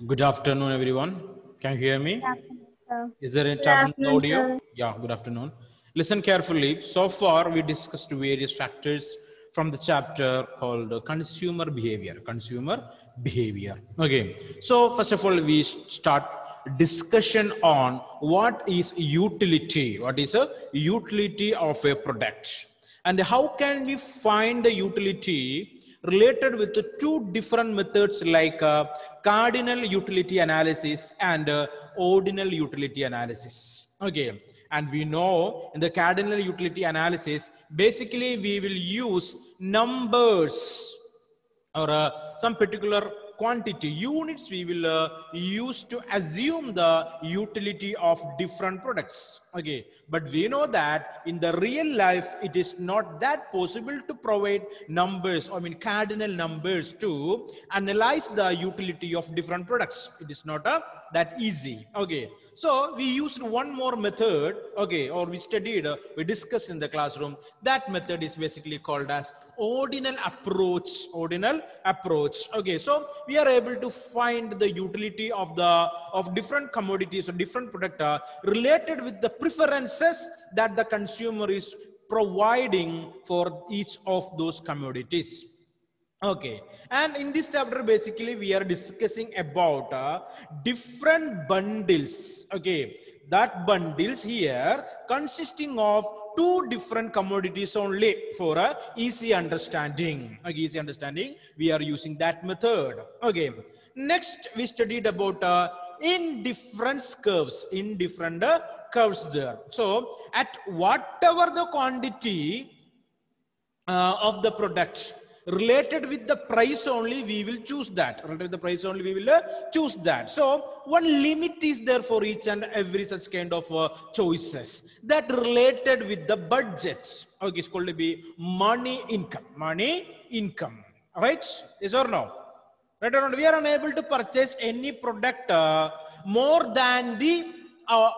Good afternoon, everyone. Can you hear me? Good afternoon, sir. Is there a Good tab on afternoon, audio? sir. Yeah, good afternoon. Listen carefully. So far, we discussed various factors from the chapter called consumer behavior. Consumer behavior. Okay. So, first of all, we start discussion on what is utility. What is a utility of a product? And how can we find the utility related with the two different methods like cardinal utility analysis and ordinal utility analysis. Okay, and we know in the cardinal utility analysis, basically we will use numbers or some particular quantity units we will use to assume the utility of different products. Okay, but we know that in the real life it is not that possible to provide numbers, I mean cardinal numbers, to analyze the utility of different products. It is not that easy. Okay, so we used one more method. Okay, or we studied, we discussed in the classroom. That method is basically called as ordinal approach. Ordinal approach. Okay, so we are able to find the utility of different commodities or different product related with the preferences that the consumer is providing for each of those commodities. Okay, and in this chapter basically we are discussing about different bundles. Okay, that bundles here consisting of two different commodities only for easy understanding. Okay, easy understanding, we are using that method. Okay, next we studied about indifference curves. Indifferent curves there. So at whatever the quantity of the product related with the price only, we will choose that. Related with the price only, we will choose that. So one limit is there for each and every such kind of choices that related with the budget. Okay, it's called to be money income. Money income, right? Yes or no? Right or not? We are unable to purchase any product more than the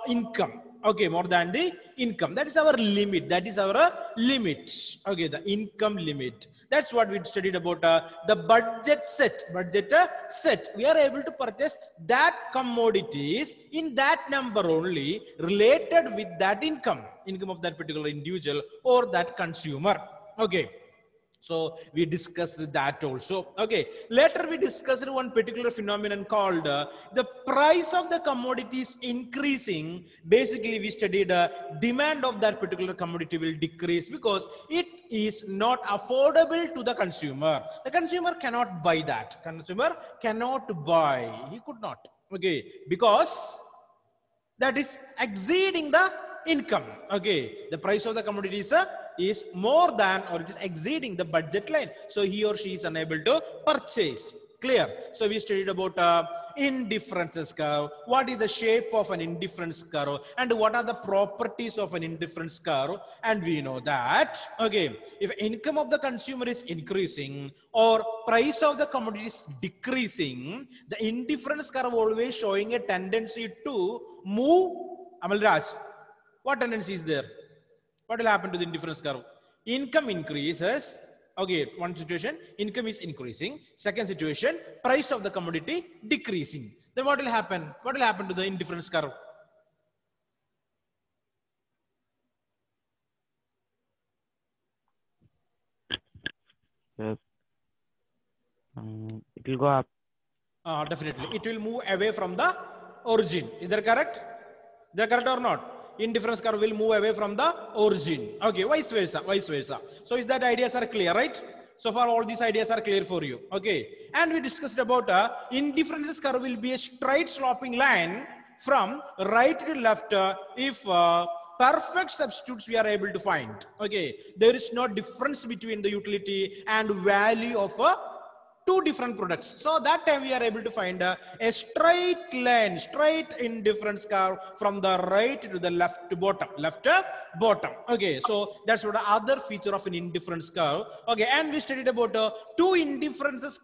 income. Okay, more than the income. That is our limit. That is our limit. Okay, the income limit. That's what we studied about the budget set. Budget set. We are able to purchase that commodities in that number only related with that income. Income of that particular individual or that consumer. Okay. So we discussed that also. Okay, later we discussed one particular phenomenon called the price of the commodities increasing. Basically we studied demand of that particular commodity will decrease because it is not affordable to the consumer. The consumer cannot buy that. Consumer cannot buy. He could not. Okay, because that is exceeding the income. Okay, the price of the commodity is more than, or it is exceeding the budget line, so he or she is unable to purchase. Clear? So we studied about indifferences curve. What is the shape of an indifference curve and what are the properties of an indifference curve? And we know that, okay, if income of the consumer is increasing or price of the commodity is decreasing, the indifference curve always showing a tendency to move. Amalraj, what tendency is there? What will happen to the indifference curve? Income increases. Okay, one situation, income is increasing. Second situation, price of the commodity decreasing. Then what will happen? What will happen to the indifference curve? Yes. It will go up. Definitely. It will move away from the origin. Is that correct? Is that correct or not? Indifference curve will move away from the origin. Okay, vice versa, vice versa. So is that ideas are clear, right? So far all these ideas are clear for you. Okay, and we discussed about indifference curve will be a straight sloping line from right to left if perfect substitutes we are able to find. Okay, there is no difference between the utility and value of two different products. So that time we are able to find a straight line, straight indifference curve from the right to the left to bottom, left to bottom. Okay, so that's what the other feature of an indifference curve. Okay, and we studied about two indifference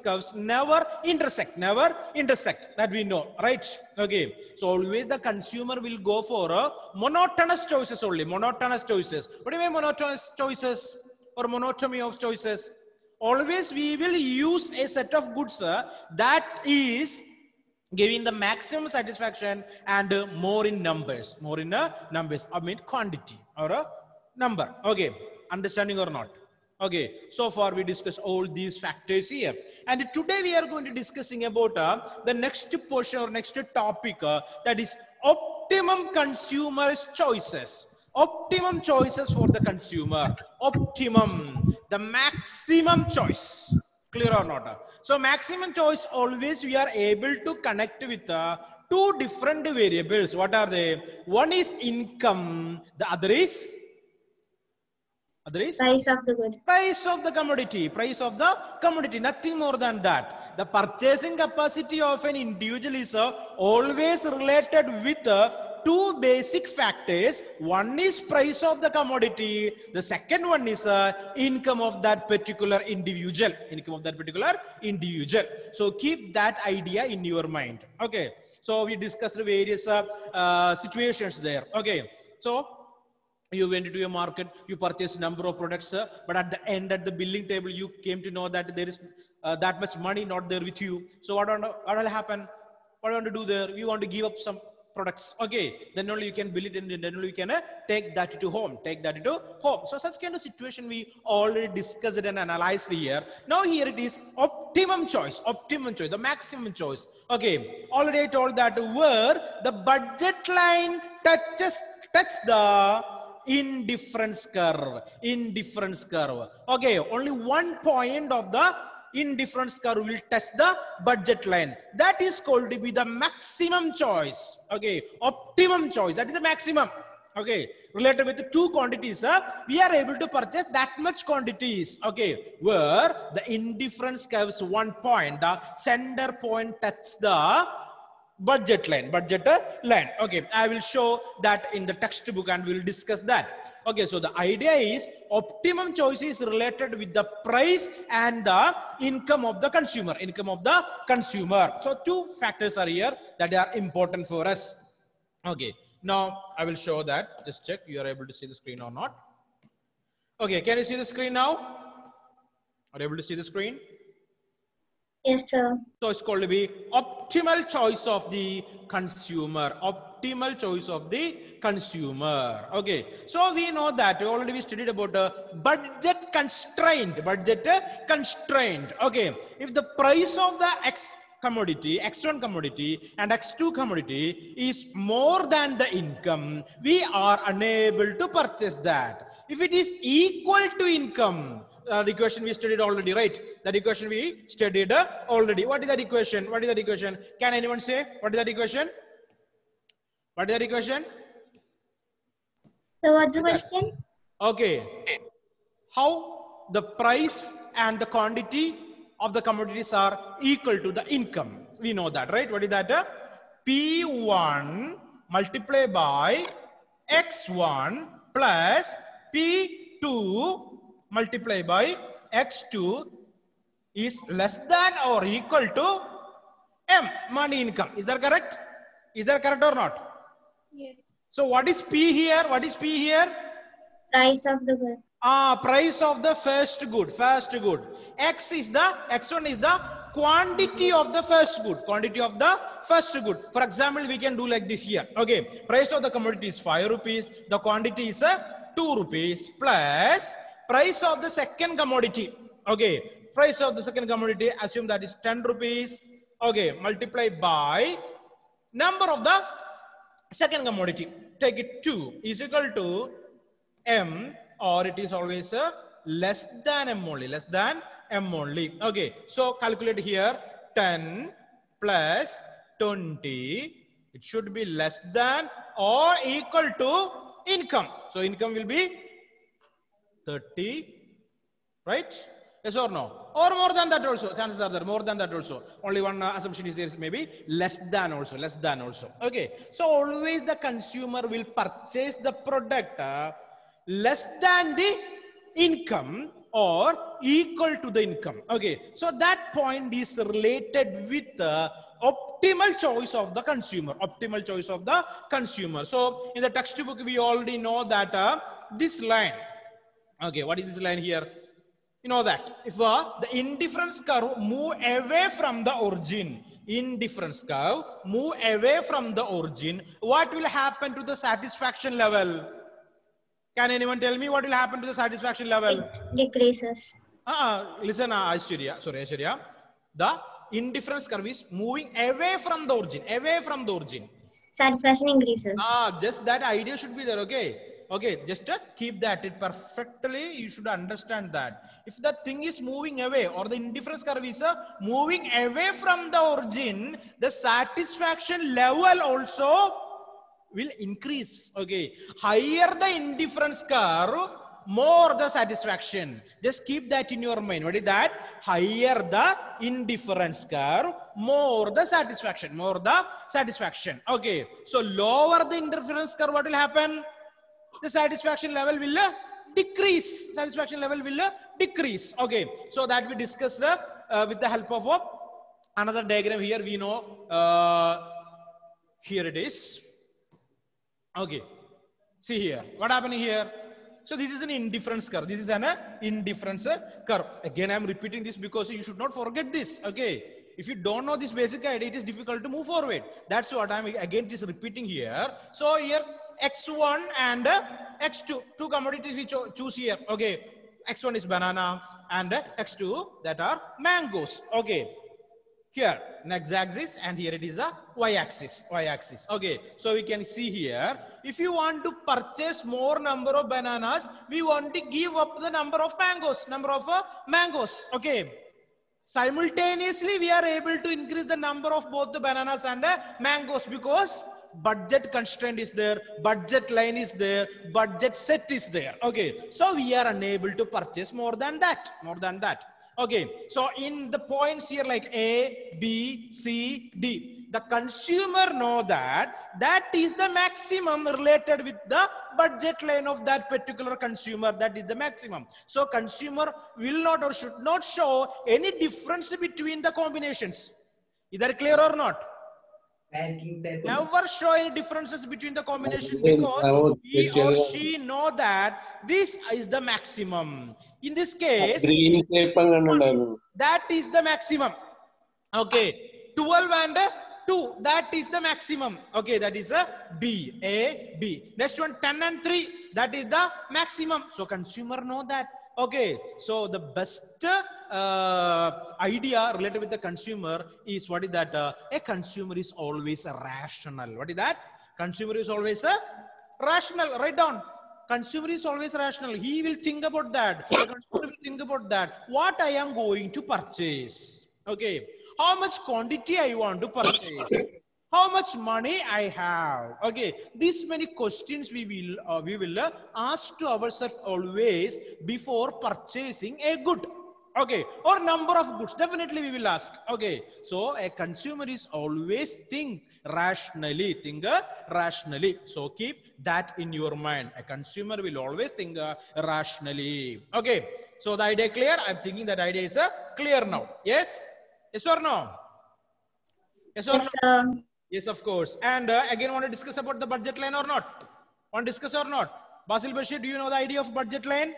curves never intersect, that we know, right? Okay, so always the consumer will go for monotonous choices only, monotonous choices. What do you mean monotonous choices or monotony of choices? Always we will use a set of goods that is giving the maximum satisfaction and more in numbers, numbers, I mean quantity or a number. Okay, understanding or not? Okay, so far we discussed all these factors here, and today we are going to discussing about the next portion or next topic, that is optimum consumer choices. Optimum choices for the consumer. Optimum, the maximum choice. Clear or not? So maximum choice, always we are able to connect with two different variables. What are they? One is income, the other is price of the good. Price of the commodity. Price of the commodity. Nothing more than that. The purchasing capacity of an individual is always related with two basic factors. One is price of the commodity. The second one is income of that particular individual. Income of that particular individual. So keep that idea in your mind. Okay. So we discussed various situations there. Okay. So you went into a market, you purchased a number of products, but at the end, at the billing table, you came to know that there is that much money not there with you. So what will happen? What do you want to do there? You want to give up some products. Okay, then only you can bill it and then only you can take that to home. Take that to home. So such kind of situation we already discussed and analyzed here. Now here it is optimum choice, the maximum choice. Okay, already I told that where the budget line touch the indifference curve. Okay, only one point of the indifference curve will touch the budget line. That is called to be the maximum choice. Okay, optimum choice, that is the maximum. Okay, related with the two quantities, we are able to purchase that much quantities. Okay, where the indifference curve's one point, the center point touch the budget line. Okay, I will show that in the textbook and we will discuss that. Okay, so the idea is optimum choice is related with the price and the income of the consumer. So two factors are here that are important for us. Okay, now I will show that. Just check you are able to see the screen or not. Okay, can you see the screen now? Are you able to see the screen? Yes, sir. So it's called to be optimal choice of the consumer. Optimal choice of the consumer. Okay. So we know that already we studied about budget constraint. Okay. If the price of the X1 commodity and X2 commodity is more than the income, we are unable to purchase that. If it is equal to income, the equation we studied already, right? That equation we studied already. What is that equation? Can anyone say? What is that equation? So what's the question? Okay. How the price and the quantity of the commodities are equal to the income. We know that, right? What is that? P1 multiplied by X1 plus P2 multiplied by X2 is less than or equal to M, money income. Is that correct? Or not? Yes. So what is P here? Price of the good. Price of the first good. X1 is the quantity of the first good. For example, we can do like this here. Okay, price of the commodity is 5 rupees. The quantity is 2 rupees plus price of the second commodity. Okay, price of the second commodity, assume that is 10 rupees. Okay, multiply by number of the second commodity. Take it 2 is equal to M, or it is always less than M only. Okay, so calculate here 10 plus 20. It should be less than or equal to income. So income will be 30, right? Yes or no? Or more than that also. Chances are there more than that also. Only one assumption is there is maybe less than also. Okay. So always the consumer will purchase the product less than the income or equal to the income. Okay. So that point is related with the optimal choice of the consumer. So in the textbook we already know that this line. Okay, what is this line here? You know that if the indifference curve move away from the origin, indifference curve move away from the origin, what will happen to the satisfaction level? Can anyone tell me what will happen to the satisfaction level? It decreases. Listen, Aishwarya. The indifference curve is moving away from the origin, away from the origin. Satisfaction increases. Just that idea should be there, okay? Okay, just keep that it perfectly. You should understand that. If the thing is moving away or the indifference curve is moving away from the origin, the satisfaction level also will increase. Okay, higher the indifference curve, more the satisfaction. Just keep that in your mind. What is that? Higher the indifference curve, more the satisfaction. More the satisfaction. Okay, so lower the indifference curve, what will happen? The satisfaction level will decrease. Satisfaction level will decrease. Okay, so that we discussed with the help of another diagram here. We know here it is. Okay, see here. What happening here? So this is an indifference curve. This is an indifference curve. Again, I am repeating this because you should not forget this. Okay, if you don't know this basic idea, it is difficult to move forward. That's what I am again just repeating here. So here X1 and X2, two commodities we choose here. Okay, X1 is banana and X2 that are mangoes. Okay, here an x-axis and here it is a y-axis. Y-axis. Okay, so we can see here. If you want to purchase more number of bananas, we want to give up the number of mangoes. Okay. Simultaneously, we are able to increase the number of both the bananas and mangoes because budget constraint is there, budget line is there, budget set is there. Okay, so we are unable to purchase more than that. Okay, so in the points here like A, B, C, D, the consumer know that is the maximum related with the budget line of that particular consumer. That is the maximum. So consumer will not or should not show any difference between the combinations. Is that clear or not? Never show any differences between the combination because he or she know that this is the maximum. In this case, that is the maximum. Okay, 12 and 2, that is the maximum. Okay, that is a B, A, B. Next one, 10 and 3, that is the maximum. So consumer know that. Okay, so the best idea related with the consumer is what is that? A consumer is always rational. What is that? Consumer is always rational. Write down. Consumer is always rational. He will think about that. The consumer will think about that. What I am going to purchase. Okay. How much quantity I want to purchase. How much money I have. Okay. These many questions we will ask to ourselves always before purchasing a good. Okay, or number of goods, definitely we will ask. Okay, so a consumer is always think rationally. So keep that in your mind. A consumer will always think rationally. Okay, so the idea clear? I'm thinking that idea is clear now. Yes? Yes or no? Yes or no? Yes, of course. And again, want to discuss about the budget line or not? Want to discuss or not? Basil Bashir, do you know the idea of budget line?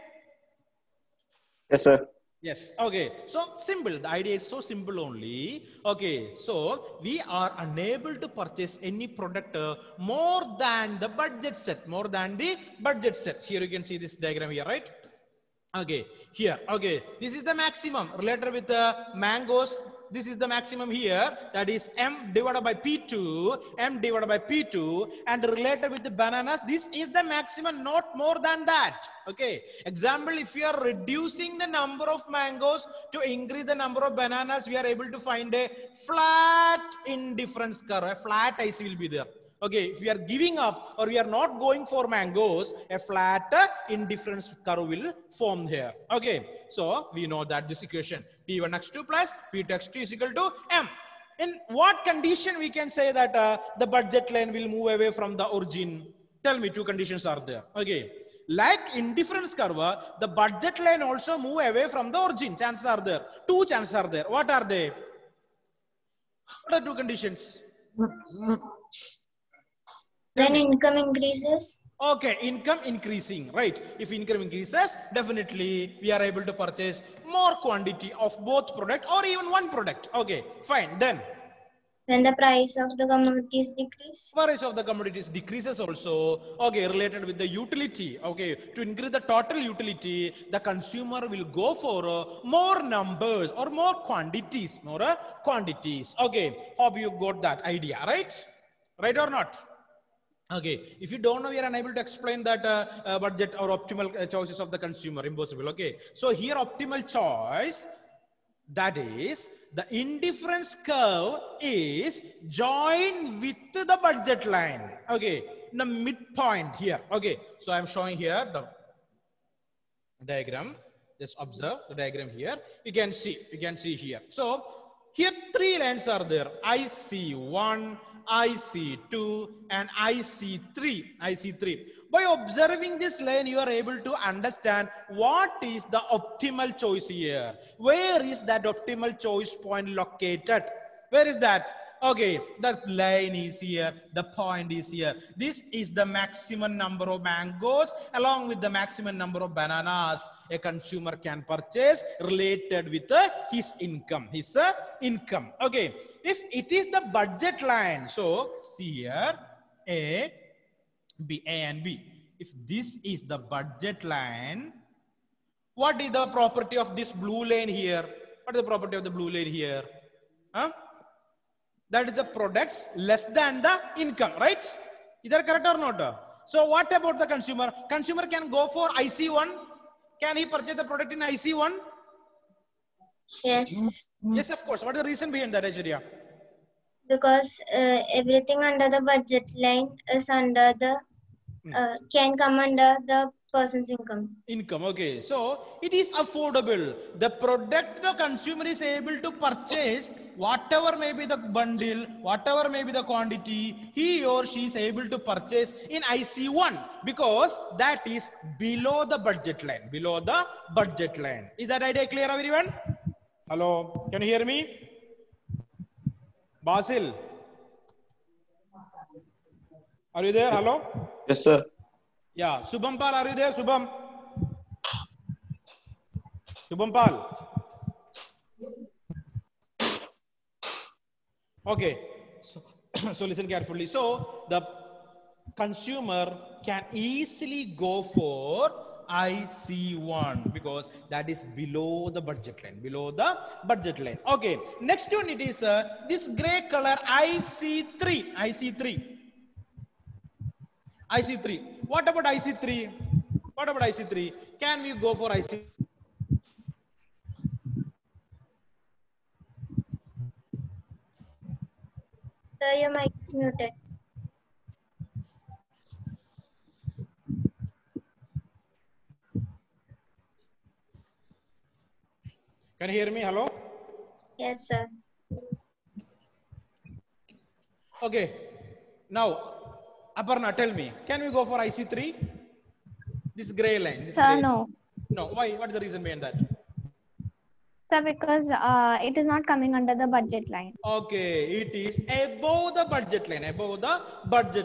Yes, sir. Yes. Okay. So simple. The idea is so simple only. Okay. So we are unable to purchase any product more than the budget set. More than the budget set. Here you can see this diagram here, right? Okay. Here. Okay. This is the maximum related with the mangoes. This is the maximum here. That is M divided by P2. M divided by P2. And related with the bananas, this is the maximum, not more than that. Okay. Example, if you are reducing the number of mangoes to increase the number of bananas, we are able to find a flat indifference curve. A flat IC will be there. Okay, if we are giving up or we are not going for mangoes, a flat indifference curve will form here. Okay, so we know that this equation P1x2 plus P2x2 is equal to M. In what condition we can say that the budget line will move away from the origin? Tell me, two conditions are there. Okay, like indifference curve, the budget line also move away from the origin. Chances are there. Two chances are there. What are they? What are two conditions? When income increases. Okay, income increasing, right? If income increases, definitely we are able to purchase more quantity of both product or even one product. Okay, fine. Then When the price of the commodities decrease. price of the commodities decreases also. Okay, related with the utility. Okay, to increase the total utility, the consumer will go for more numbers or more quantities, quantities. Okay, hope you got that idea, right? Right or not? Okay, if you don't know, we are unable to explain that budget or optimal choices of the consumer. Impossible. Okay, so here optimal choice, that is the indifference curve is joined with the budget line. Okay, in the midpoint here. Okay, so I'm showing here the diagram. Just observe the diagram here. You can see here. So here three lines are there: IC1, IC2, and IC3. By observing this line, you are able to understand what is the optimal choice here. Where is that optimal choice point located? Where is that? Okay, that line is here, the point is here. This is the maximum number of mangoes along with the maximum number of bananas a consumer can purchase related with his income. Okay, if it is the budget line, so see here, A and B. If this is the budget line, what is the property of this blue line here? What is the property of the blue line here? Huh? That is the products less than the income, right? Is that correct or not? So what about the consumer? Consumer can go for IC1. Can he purchase the product in IC1? Yes. Yes, of course. What is the reason behind that, Aishwarya? Because everything under the budget line is under the can come under the person's income. Okay, so it is affordable. The product the consumer is able to purchase, whatever may be the bundle, whatever may be the quantity, he or she is able to purchase in IC1 because that is below the budget line. Is that idea clear, everyone? Hello, can you hear me? Basil, are you there? Hello? Yes, sir. Yeah, Subham Pal, are you there? Subham Pal. Okay, so listen carefully. So the consumer can easily go for IC1 because that is below the budget line. Okay, next one, it is this gray color IC3. What about IC3? Can we go for IC? Sir, your mic is muted. Can you hear me? Hello? Yes, sir. Okay. Now, Aparna, tell me, can we go for IC3? This gray line. Sir, no. No. Why? What is the reason behind that? Sir, because it is not coming under the budget line. Okay, it is above the budget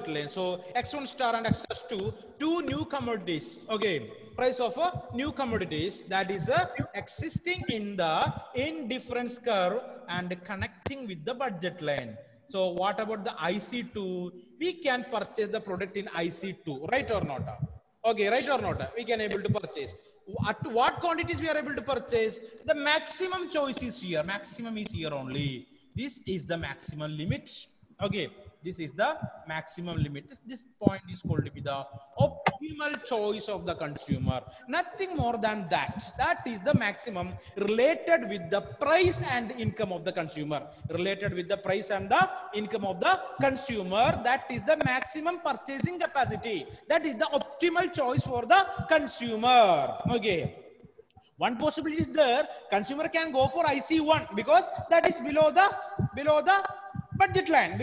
line. So X1 star and X2, two new commodities. Okay, price of new commodities that is existing in the indifference curve and connecting with the budget line. So what about the IC2? We can purchase the product in IC2, right or not? Okay, right or not? We can able to purchase. At what quantities we are able to purchase? The maximum choice is here. Maximum is here only. This is the maximum limit. Okay, this is the maximum limit. This point is called to be the optimal choice of the consumer. Nothing more than that. That is the maximum related with the price and income of the consumer. Related with the price and the income of the consumer. That is the maximum purchasing capacity. That is the optimal choice for the consumer. Okay. One possibility is there. Consumer can go for IC1 because that is below the budget line.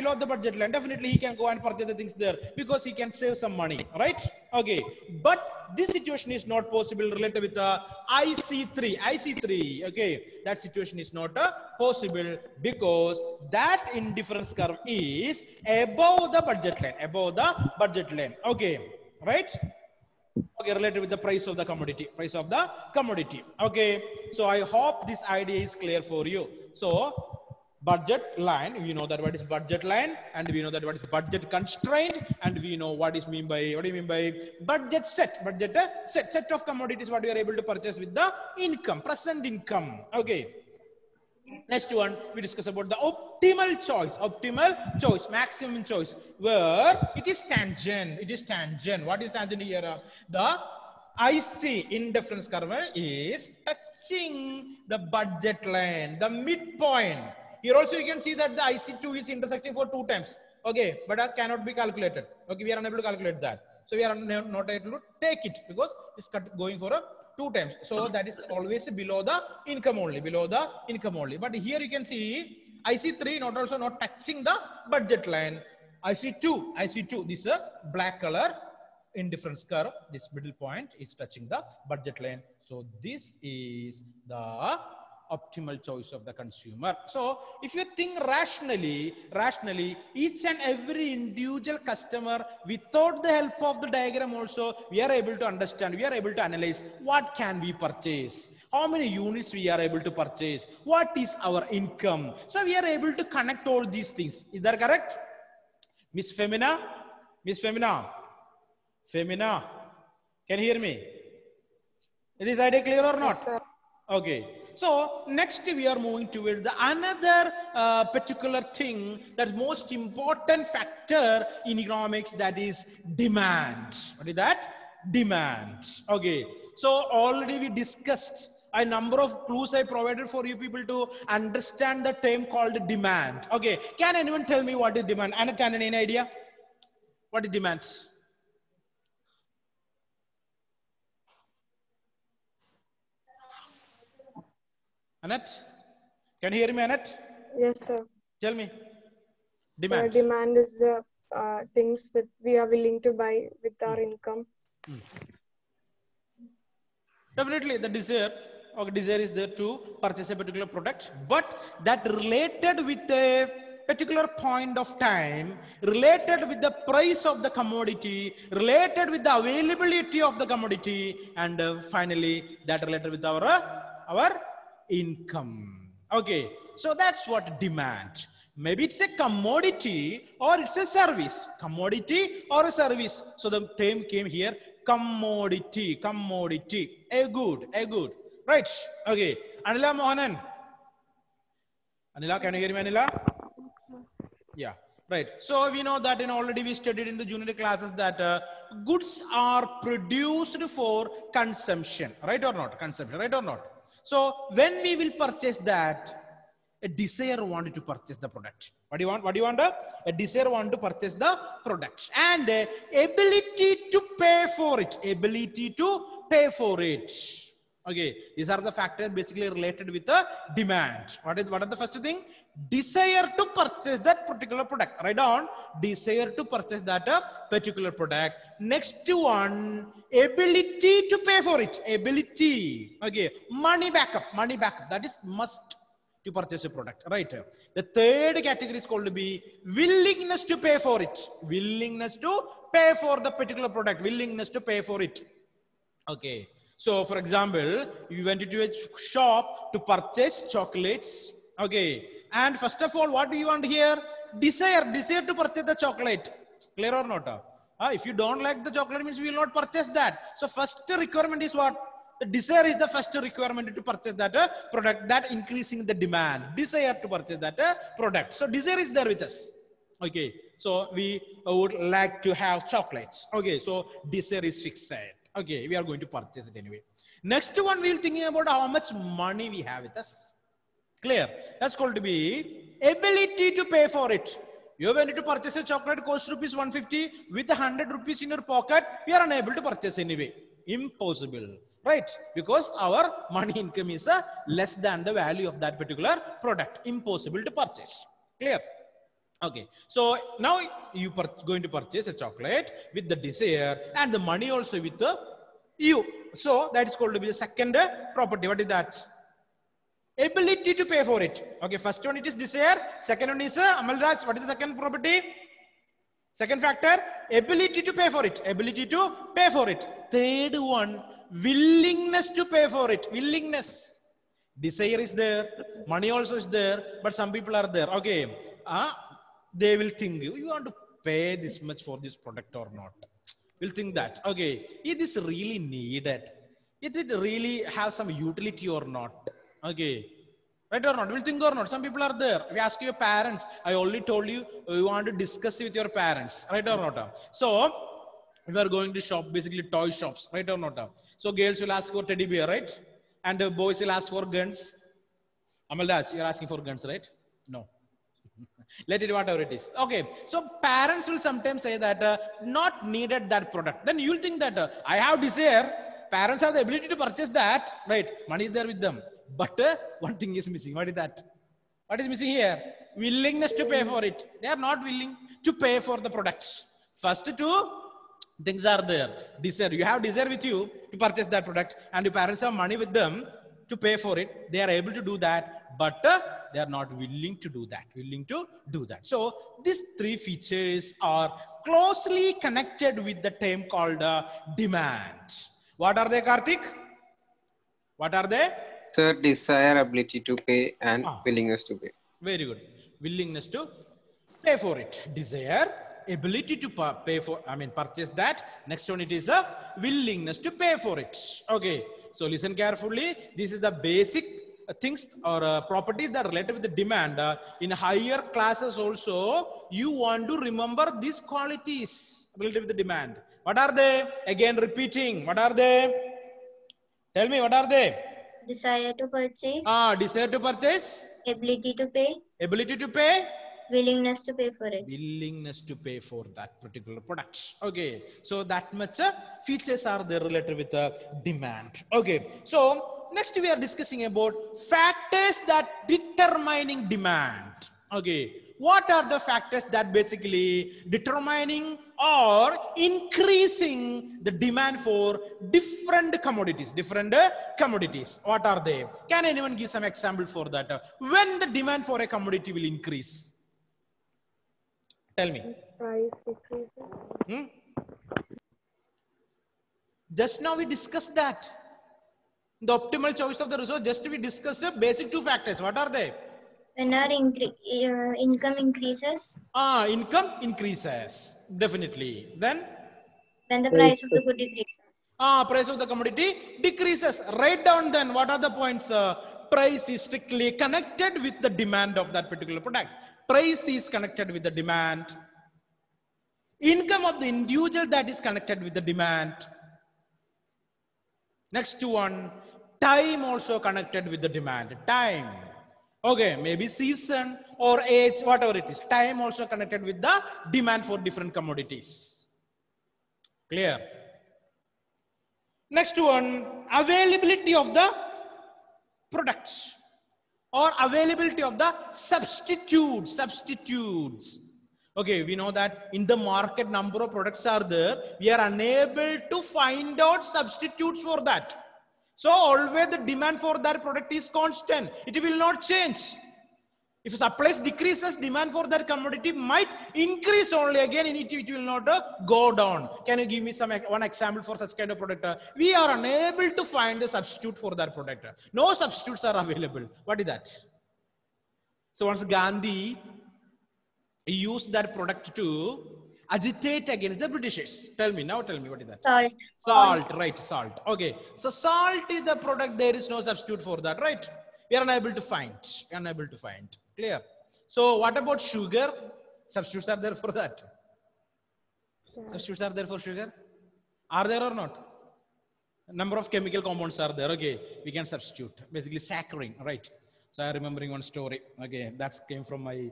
Definitely he can go and purchase the things there because he can save some money, right? Okay, but this situation is not possible related with the IC3. Okay, that situation is not possible because that indifference curve is above the budget line. Okay, right? Okay, related with the price of the commodity, Okay, so I hope this idea is clear for you. So budget line, we know that what is budget line, and we know that what is budget constraint, and we know what do you mean by budget set. Set of commodities what we are able to purchase with the income, present income. Okay. Next one, we discuss about the optimal choice, maximum choice, where it is tangent. What is tangent here? The IC, indifference curve, is touching the budget line, the midpoint. Here also you can see that the IC2 is intersecting for 2 times. Okay, but that cannot be calculated. Okay, we are unable to calculate that. So we are not able to take it because it's going for a 2 times. So that is always below the income only, But here you can see IC3 not touching the budget line. IC2, this black color indifference curve, this middle point is touching the budget line. So this is the optimal choice of the consumer. So if you think rationally, each and every individual customer, without the help of the diagram also, we are able to understand, we are able to analyze what can we purchase, how many units we are able to purchase, what is our income. So we are able to connect all these things. Is that correct? Miss Femina, can you hear me? Is this idea clear or not? Yes, sir. Okay, so next we are moving towards the another particular thing that's most important factor in economics, that is demand. What is that? Demand. Okay, so already we discussed a number of clues I provided for you people to understand the term called demand. Okay, can anyone tell me what is demand? Annette, any idea? What is demand? Annette, can you hear me, Annette? Yes, sir. Tell me. Demand. Demand is things that we are willing to buy with our income. Definitely, the desire is there to purchase a particular product, but that related with a particular point of time, related with the price of the commodity, related with the availability of the commodity, and finally that related with our income. Okay, so that's what demand. Maybe it's a commodity or it's a service. Commodity or a service. So the term came here, commodity. A good. Right. Okay. Anila Mohanan. Anila, can you hear me, Anila? Yeah. Right. So we know that already we studied in the junior classes that goods are produced for consumption. Right or not? Consumption. Right or not? So when we will purchase that, a desire wanted to purchase the product. What do you want? A desire wanted to purchase the product. And ability to pay for it. Okay, these are the factors basically related with the demand. What are the first thing? Desire to purchase that particular product. Write down, desire to purchase that particular product. Next one, ability to pay for it. Ability. Okay, money backup. That is must to purchase a product, right? The third category is called to be willingness to pay for it. Willingness to pay for the particular product. Willingness to pay for it. Okay. So, for example, you went into a shop to purchase chocolates. Okay. And first of all, what do you want here? Desire to purchase the chocolate. Clear or not? If you don't like the chocolate, means we will not purchase that. So, first requirement is what? The desire is the first requirement to purchase that product, that increasing the demand. Desire to purchase that product. So desire is there with us. Okay. So we would like to have chocolates. Okay. So desire is fixed. Okay. We are going to purchase it anyway. Next one, we will thinking about how much money we have with us. Clear? That's called to be ability to pay for it. You are going to purchase a chocolate, cost rupees 150 with 100 rupees in your pocket. We are unable to purchase anyway. Impossible. Right? Because our money income is less than the value of that particular product. Impossible to purchase. Clear? Okay. So now you are going to purchase a chocolate with the desire and the money also with you. So that is called to be the second property. What is that? Ability to pay for it. Okay. First one it is desire. Second one is Amalraj. What is the second property? Second factor, ability to pay for it. Ability to pay for it. Third one, willingness to pay for it. Willingness. Desire is there. Money also is there. But some people are there. Okay. They will think, you want to pay this much for this product or not? Will think that. Okay. Is this really needed? Is it really have some utility or not? Okay. Right or not? Will think or not? Some people are there. If you ask your parents, I already told you, you want to discuss with your parents. Right or not? So, we are going to shop, basically toy shops. Right or not? So, girls will ask for teddy bear, right? And the boys will ask for guns. Amaldas, you're asking for guns, right? No. Let it whatever it is. Okay. So, parents will sometimes say that not needed that product. Then you'll think that I have desire. Parents have the ability to purchase that. Right? Money is there with them. But one thing is missing. What is that? What is missing here? Willingness to pay for it. They are not willing to pay for the products. First two things are there. Desire. You have desire with you to purchase that product, and your parents have money with them to pay for it. They are able to do that, but they are not willing to do that. So these three features are closely connected with the term called demand. What are they, Karthik? What are they? Sir, desire, ability to pay, and willingness to pay. Very good. Willingness to pay for it. Desire, ability to pay for, purchase that. Next one, it is a willingness to pay for it. Okay. So listen carefully. This is the basic things or properties that are related with the demand. In higher classes also, you want to remember these qualities related with the demand. What are they? Again, repeating. What are they? Tell me, what are they? Desire to purchase. Desire to purchase. Ability to pay. Ability to pay. Willingness to pay for it. Willingness to pay for that particular product. Okay. So that much features are there related with the demand. Okay. So next we are discussing about factors that determining demand. Okay. What are the factors that basically determining or increasing the demand for different commodities? What are they? Can anyone give some example for that? When the demand for a commodity will increase? Tell me. Price decreases. Just now we discussed that. The optimal choice of the resource, just we discussed the basic two factors. What are they? When our income increases. Income increases. Definitely. Then? When the price of the good decreases. Price of the commodity decreases. Write down then what are the points. Price is strictly connected with the demand of that particular product. Price is connected with the demand. Income of the individual, that is connected with the demand. Next one, time also connected with the demand. Time. Okay, maybe season or age, whatever it is. Time also connected with the demand for different commodities. Clear? Next one, availability of the products or availability of the substitutes. Okay, we know that in the market number of products are there. We are unable to find out substitutes for that. So always the demand for that product is constant. It will not change. If supply decreases, demand for that commodity might increase only. Again, it will not go down. Can you give me one example for such kind of product? We are unable to find the substitute for that product. No substitutes are available. What is that? So once Gandhi used that product to agitate against the Britishers. Tell me, what is that? Salt. Salt, right, salt. Okay. So salt is the product, there is no substitute for that, right? We are unable to find. Clear? So what about sugar? Substitutes are there for that? Yeah. Substitutes are there for sugar? Are there or not? Number of chemical compounds are there. Okay. We can substitute. Basically saccharin, right? So I'm remembering one story. Okay. That came from my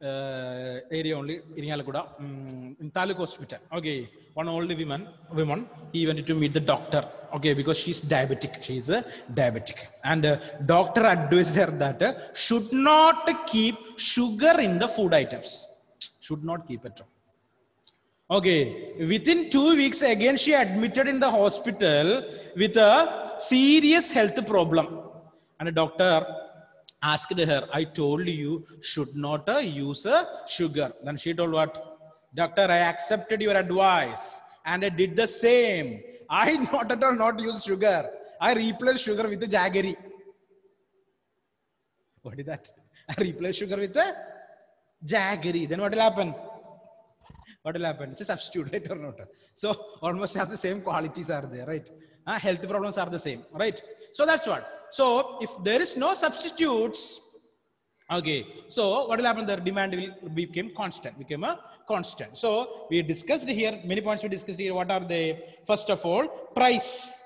area only, Irinalakuda, in Taluk Hospital. Okay, one old woman, he went to meet the doctor. Okay, because she's diabetic. She's a diabetic, and doctor advised her that should not keep sugar in the food items. Should not keep it. Okay, within 2 weeks again she admitted in the hospital with a serious health problem, and the doctor asked her, I told you should not use sugar. Then she told what? Doctor, I accepted your advice and I did the same. I not at all not use sugar. I replaced sugar with the jaggery. What is that? I replaced sugar with the jaggery. Then what will happen? What will happen? It's a substitute, right or not? So almost have the same qualities are there, right? Health problems are the same, right? So that's what. So if there is no substitutes, okay, so what will happen? The demand will become constant, become a constant. So we discussed here, many points we discussed here. What are they? First of all, price,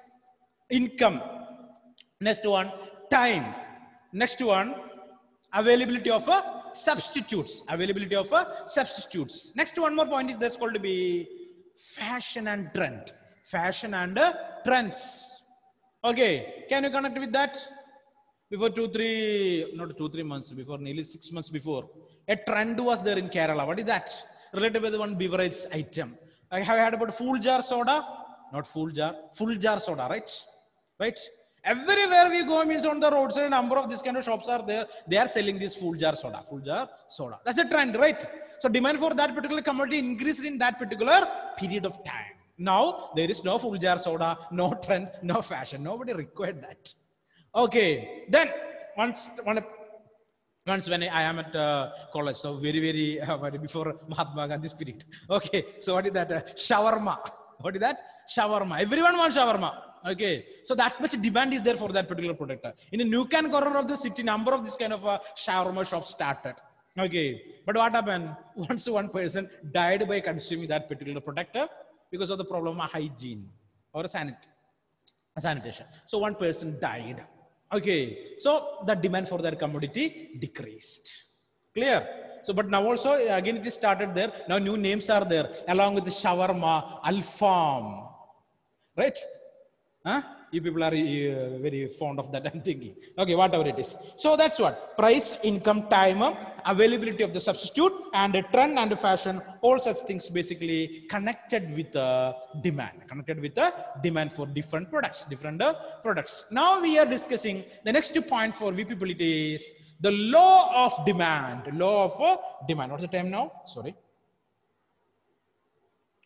income. Next one, time. Next one, availability of substitutes. Availability of substitutes. Next one more point is that's called to be fashion and trend. Fashion and trends. Okay, can you connect with that? Before 2-3 months before, nearly 6 months before, a trend was there in Kerala. What is that? Related with one beverage item. I have heard about full jar soda, not full jar soda, right? Right? Everywhere we go means on the roadside, a number of this kind of shops are there. They are selling this full jar soda. That's a trend, right? So demand for that particular commodity increased in that particular period of time. Now there is no full jar soda, no trend, no fashion. Nobody required that. Okay, then once when I am at college, so very before Mahatma Gandhi's period. Okay, so what is that? Shawarma. What is that? Shawarma. Everyone wants shawarma. Okay, so that much demand is there for that particular product. In a nook and corner of the city, number of this kind of shawarma shops started. Okay, but what happened? Once one person died by consuming that particular product because of the problem of hygiene or sanitation. So one person died. Okay, so the demand for that commodity decreased. Clear? So, but now also again it is started there. Now new names are there along with the shawarma, alfam, right? Huh? You people are very fond of that, I'm thinking. Okay, whatever it is. So that's what. Price, income, time, availability of the substitute, and a trend and a fashion, all such things basically connected with demand. Connected with the demand for different products. Now we are discussing the next point for we people. It is the law of demand. Law of demand. What's the time now? Sorry.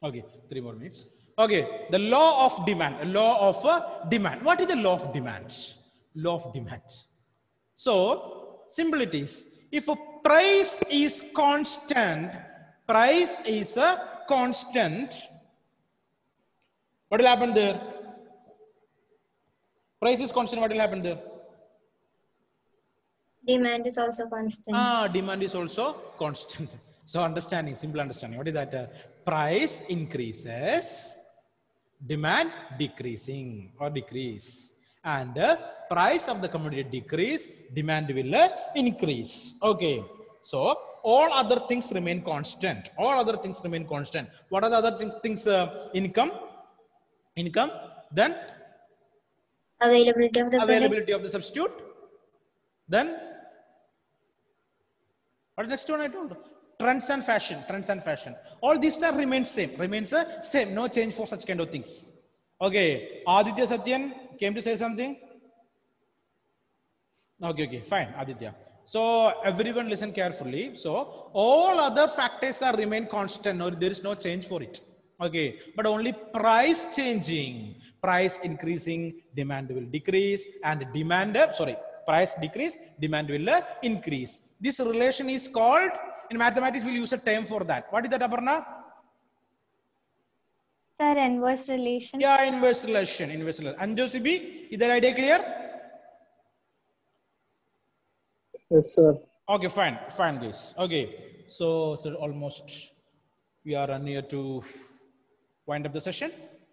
Okay, 3 more minutes. Okay, the law of demand. Law of demand. What is the law of demand? Law of demand. So, simple it is. If a price is constant, what will happen there? Price is constant, what will happen there? Demand is also constant. Demand is also constant. So understanding, simple understanding. What is that? Price increases, demand decreasing or decrease. And price of the commodity decrease, demand will increase. Okay. So all other things remain constant. All other things remain constant. What are the other things? Income. Then Availability of the substitute. Then what is the next one I told? Trends and fashion. All these are remains same. No change for such kind of things. Okay. Aditya Satyan came to say something. Okay, fine, Aditya. So everyone listen carefully. So all other factors are remain constant, or there is no change for it. Okay, but only price changing, price increasing, demand will decrease, and price decrease, demand will increase. This relation is called, in mathematics we'll use a term for that. What is that, Aparna? Sir, inverse relation. Yeah, inverse relation. Anjo Sibi, is that idea clear? Yes, sir. Okay, fine guys. Okay, so almost we are near to wind up the session.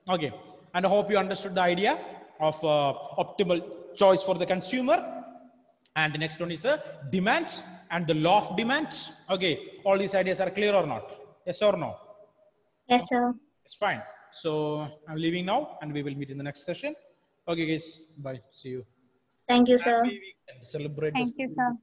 Okay, and I hope you understood the idea of optimal choice for the consumer. And the next one is demand and the law of demand. Okay, all these ideas are clear or not? Yes or no? Yes, sir. It's fine. So I'm leaving now, and we will meet in the next session. Okay, guys. Bye. See you. Thank you, sir. Happy weekend. Celebrate. Thank you, sir.